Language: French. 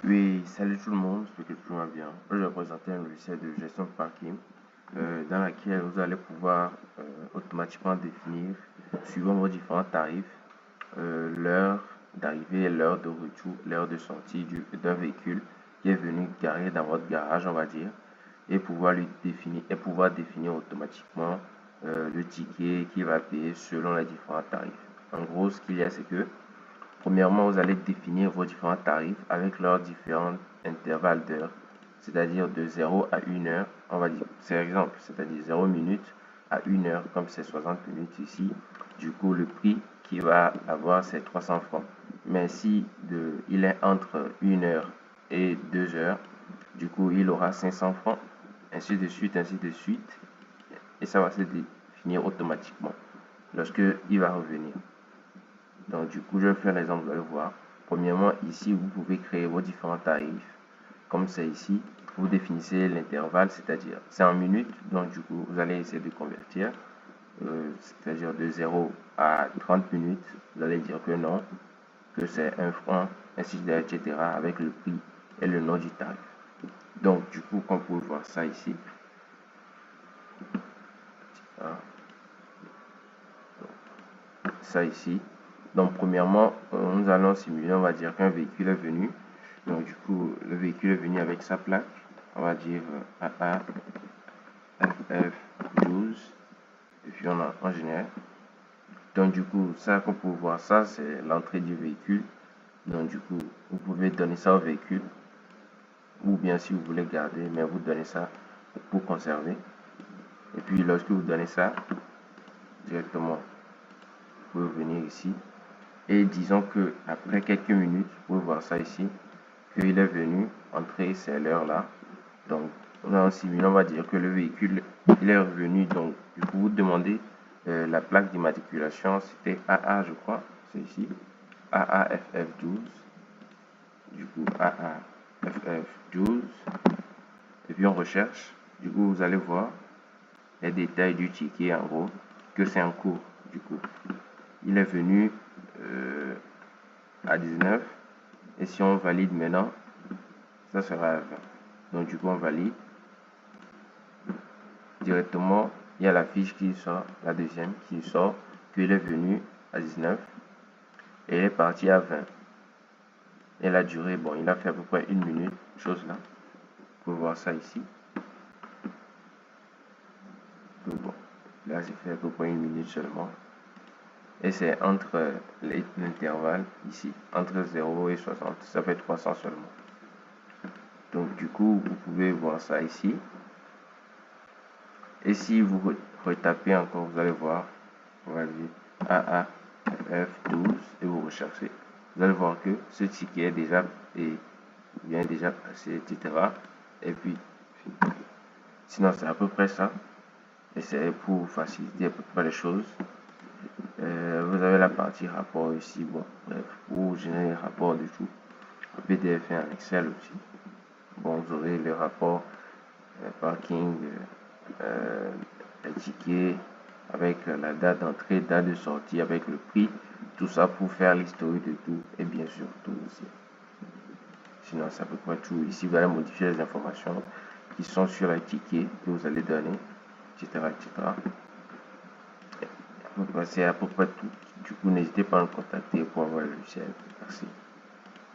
Oui, salut tout le monde, j'espère que tout va bien. Je vais présenter un logiciel de gestion de parking dans laquelle vous allez pouvoir automatiquement définir, suivant vos différents tarifs, l'heure d'arrivée et l'heure de retour, l'heure de sortie d'un véhicule qui est venu garer dans votre garage, on va dire, et pouvoir définir automatiquement le ticket qu'il va payer selon les différents tarifs. En gros, ce qu'il y a, c'est que premièrement, vous allez définir vos différents tarifs avec leurs différents intervalles d'heures, c'est-à-dire de 0 à 1 heure, on va dire, c'est exemple, c'est-à-dire 0 minutes à 1 heure, comme c'est 60 minutes ici. Du coup, le prix qu'il va avoir, c'est 300 francs. Mais si il est entre 1 heure et 2 heures, du coup, il aura 500 francs, ainsi de suite, ainsi de suite. Et ça va se définir automatiquement lorsque il va revenir. Donc du coup, je vais faire l'exemple, vous allez voir. Premièrement, ici, vous pouvez créer vos différents tarifs. Comme c'est ici, vous définissez l'intervalle, c'est-à-dire c'est en minutes. Donc du coup, vous allez essayer de convertir, c'est-à-dire de 0 à 30 minutes. Vous allez dire que non, que c'est 1 franc, ainsi de suite, etc. avec le prix et le nom du tarif. Donc du coup, comme vous pouvez voir ça ici, ça ici. Donc premièrement, nous allons simuler, on va dire qu'un véhicule est venu. Donc du coup, le véhicule est venu avec sa plaque. On va dire AA FF12. Et puis on génère. Donc du coup, ça qu'on peut voir, ça c'est l'entrée du véhicule. Donc du coup, vous pouvez donner ça au véhicule. Ou bien si vous voulez garder, mais vous donnez ça pour conserver. Et puis lorsque vous donnez ça, directement, vous pouvez venir ici. Et disons que après quelques minutes, vous pouvez voir ça ici, qu'il est venu entrer, c'est l'heure là. Donc, on a un simulant, on va dire que le véhicule, il est revenu. Donc, du coup, vous demandez la plaque d'immatriculation, c'était AA, je crois, c'est ici, AAFF12. Du coup, AAFF12. Et puis, on recherche. Du coup, vous allez voir les détails du ticket, en gros, que c'est en cours. Du coup, il est venu à 19. Et si on valide maintenant, ça sera à 20. Donc du coup, on valide. Directement, il y a la fiche qui sort, la deuxième qui sort, qu'il est venu à 19 et il est parti à 20. Et la durée, bon, il a fait à peu près 1 minute, chose là. Vous pouvez voir ça ici. Donc bon, là j'ai fait à peu près 1 minute seulement. Et c'est entre l'intervalle ici, entre 0 et 60, ça fait 300 seulement. Donc du coup, vous pouvez voir ça ici. Et si vous retapez encore, vous allez voir, on va dire AAF12 et vous recherchez. Vous allez voir que ce ticket est déjà bien déjà passé, etc. Et puis, sinon c'est à peu près ça. Et c'est pour faciliter à peu près les choses. Vous avez la partie rapport ici, bon, bref, pour générer les rapports de tout. En PDF et en Excel aussi. Bon, vous aurez les rapports parking, les tickets, avec la date d'entrée, date de sortie, avec le prix, tout ça pour faire l'historique de tout et bien sûr tout aussi. Sinon, c'est à peu près tout. Ici, vous allez modifier les informations qui sont sur les tickets que vous allez donner, etc. etc. C'est à peu près tout. Du coup, n'hésitez pas à me contacter pour avoir le logiciel. Merci.